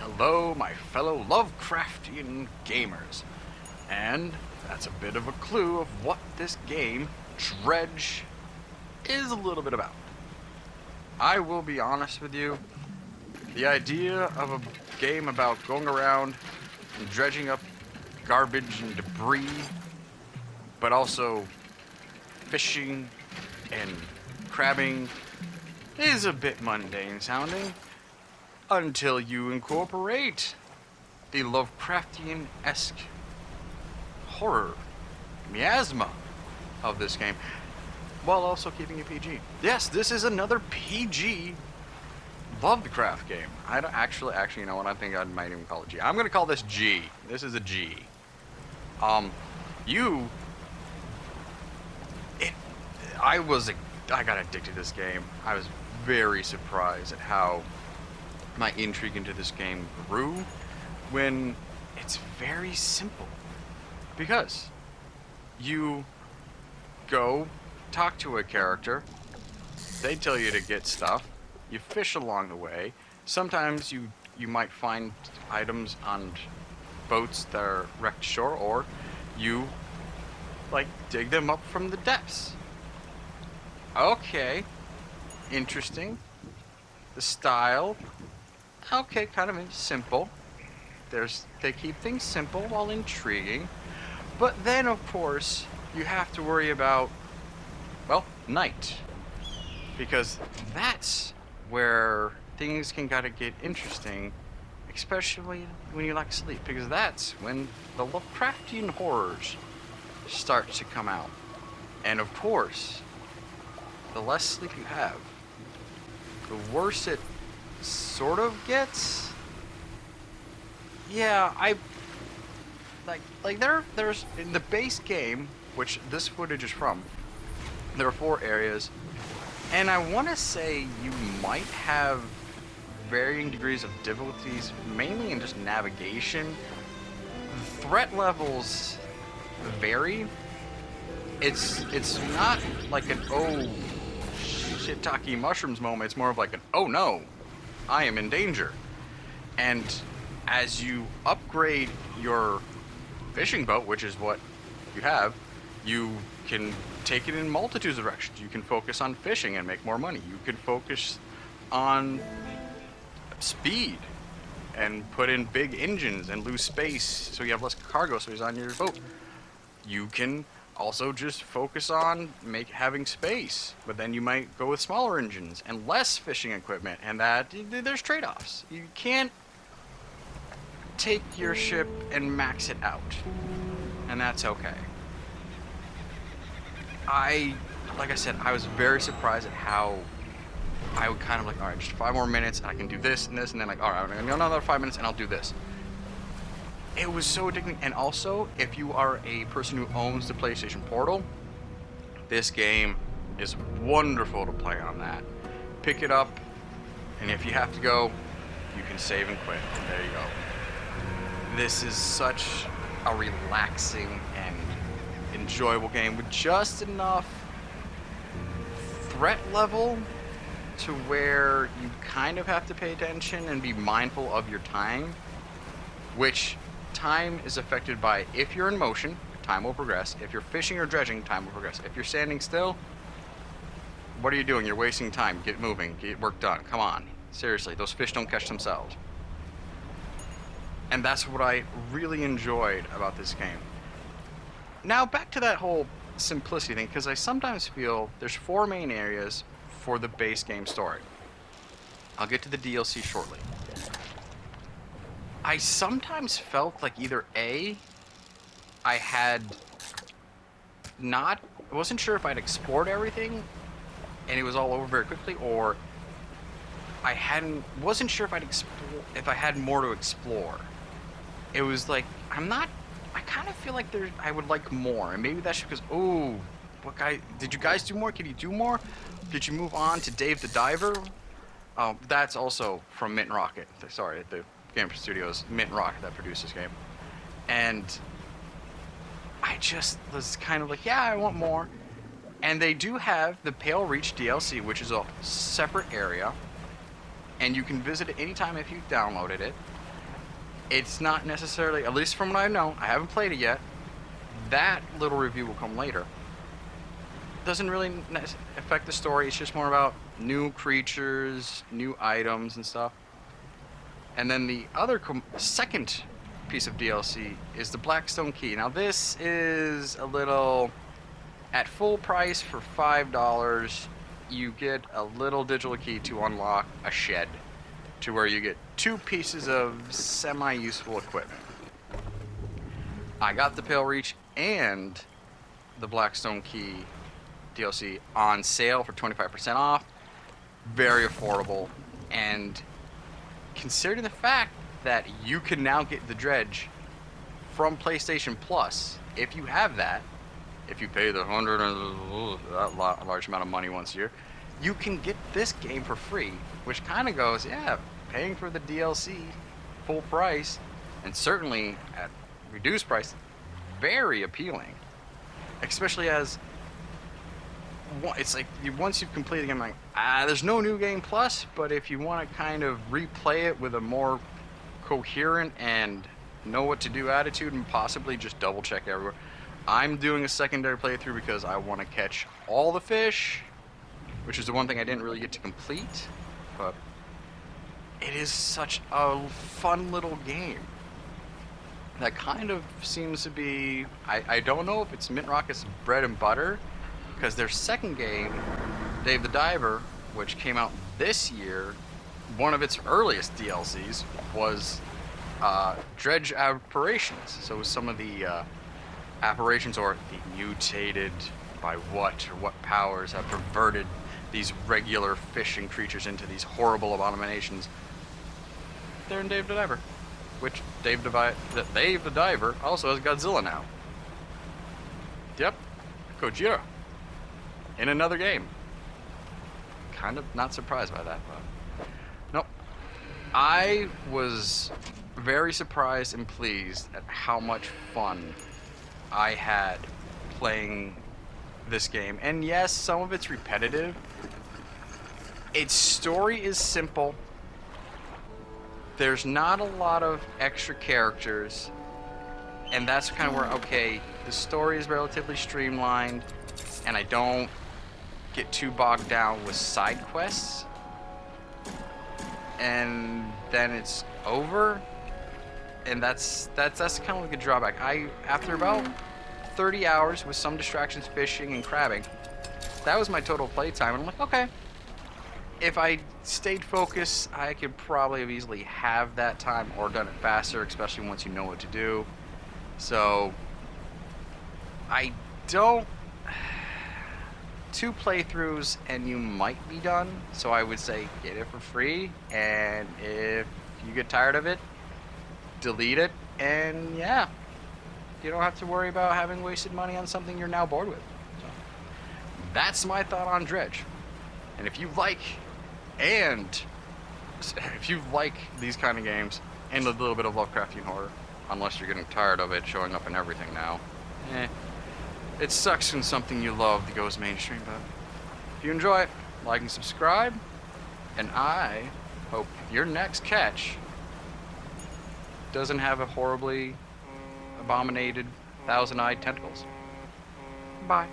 Hello, my fellow Lovecraftian gamers. And that's a bit of a clue of what this game, Dredge, is a little bit about. I will be honest with you, the idea of a game about going around and dredging up garbage and debris, but also fishing and crabbing, is a bit mundane sounding until you incorporate the Lovecraftian-esque horror miasma of this game, while also keeping it PG. Yes, this is another PG Lovecraft game. I don't actually, you know what? I think I might even call it G. I'm gonna call this G. This is a G. I got addicted to this game. I was very surprised at how my intrigue into this game grew when it's very simple. Because you go talk to a character, they tell you to get stuff, you fish along the way. Sometimes you might find items on boats that are wrecked shore, or you like dig them up from the depths. Okay, interesting. The style, okay, kind of simple. They keep things simple while intriguing. But then, of course, you have to worry about, well, night. Because that's where things can gotta get interesting, especially when you like sleep. Because that's when the Lovecraftian horrors start to come out. And of course, the less sleep you have, the worse it sort of gets. Yeah, there's in the base game, which this footage is from, there are 4 areas, and I want to say you might have varying degrees of difficulties, mainly in just navigation. The threat levels vary. It's not like an oh shiitake mushrooms moment. It's more of like an oh no, I am in danger. And as you upgrade your fishing boat, which is what you have, you can take it in multitudes of directions. You can focus on fishing and make more money. You can focus on speed and put in big engines and lose space so you have less cargo so he's on your boat. You can also just focus on having space, but then you might go with smaller engines and less fishing equipment, and that there's trade-offs. You can't take your ship and max it out, and that's okay. Like I said, I was very surprised at how I would kind of like, all right, just 5 more minutes, I can do this and this, and then like, all right, I'm gonna go another 5 minutes and I'll do this. It was so addicting. And also, if you are a person who owns the PlayStation Portal, this game is wonderful to play on that. Pick it up, and if you have to go, you can save and quit. There you go. This is such a relaxing and enjoyable game with just enough threat level to where you kind of have to pay attention and be mindful of your time, which time is affected by if you're in motion, time will progress. If you're fishing or dredging, time will progress. If you're standing still, what are you doing? You're wasting time. Get moving. Get work done. Come on. Seriously, those fish don't catch themselves. And that's what I really enjoyed about this game. Now, back to that whole simplicity thing, because I sometimes feel there's 4 main areas for the base game story. I'll get to the DLC shortly. I sometimes felt like either A, I wasn't sure if I'd explored everything and it was all over very quickly, or wasn't sure if I had more to explore. It was like, I kind of feel like I would like more, and maybe that's because, did you guys do more? Can you do more? Did you move on to Dave the Diver? That's also from Mint Rocket. Sorry, the Game Studios, Mint Rocket, that produced this game. And I just was kind of like, yeah, I want more. And they do have the Pale Reach DLC, which is a separate area, and you can visit it anytime if you downloaded it. It's not necessarily, at least from what I know, I haven't played it yet. That little review will come later. Doesn't really affect the story. It's just more about new creatures, new items, and stuff. And then the other second piece of DLC is the Blackstone Key. Now this is a little, at full price for $5, you get a little digital key to unlock a shed, to where you get 2 pieces of semi-useful equipment. I got the Pale Reach and the Blackstone Key DLC on sale for 25% off. Very affordable, and considering the fact that you can now get the Dredge from PlayStation Plus, if you have that, if you pay the large amount of money once a year, you can get this game for free, which kind of goes, yeah, paying for the DLC full price, and certainly at reduced price, very appealing. Especially as it's like once you've completed the game, like there's no new game plus, but if you want to kind of replay it with a more coherent and know what to do attitude and possibly just double check everywhere, I'm doing a secondary playthrough because I want to catch all the fish, which is the one thing I didn't really get to complete. But it is such a fun little game that kind of seems to be, I don't know if it's Mint Rocket's bread and butter, because their second game, Dave the Diver, which came out this year, one of its earliest DLCs was dredge apparitions. So some of the apparitions, or the mutated by what or what powers, have perverted these regular fishing creatures into these horrible abominations. They're in Dave the Diver, which Dave the Diver also has Godzilla now. Yep, Gojira in another game. Kind of not surprised by that, but nope. I was very surprised and pleased at how much fun I had playing this game. And yes, some of it's repetitive. Its story is simple. There's not a lot of extra characters, and that's kind of where, okay, the story is relatively streamlined, and I don't get too bogged down with side quests, and then it's over, and that's kind of like a drawback. After about 30 hours with some distractions, fishing and crabbing, that was my total playtime, and I'm like, okay, if I stayed focused, I could probably have easily have that time or done it faster, especially once you know what to do. So I don't, 2 playthroughs and you might be done. So I would say get it for free, and if you get tired of it, delete it, and yeah, you don't have to worry about having wasted money on something you're now bored with. So that's my thought on Dredge. And if you like these kind of games and a little bit of Lovecraftian horror, unless you're getting tired of it showing up in everything now, it sucks when something you love that goes mainstream. But if you enjoy it, like and subscribe, and I hope your next catch doesn't have a horribly abominated 1,000-eyed tentacles. Bye.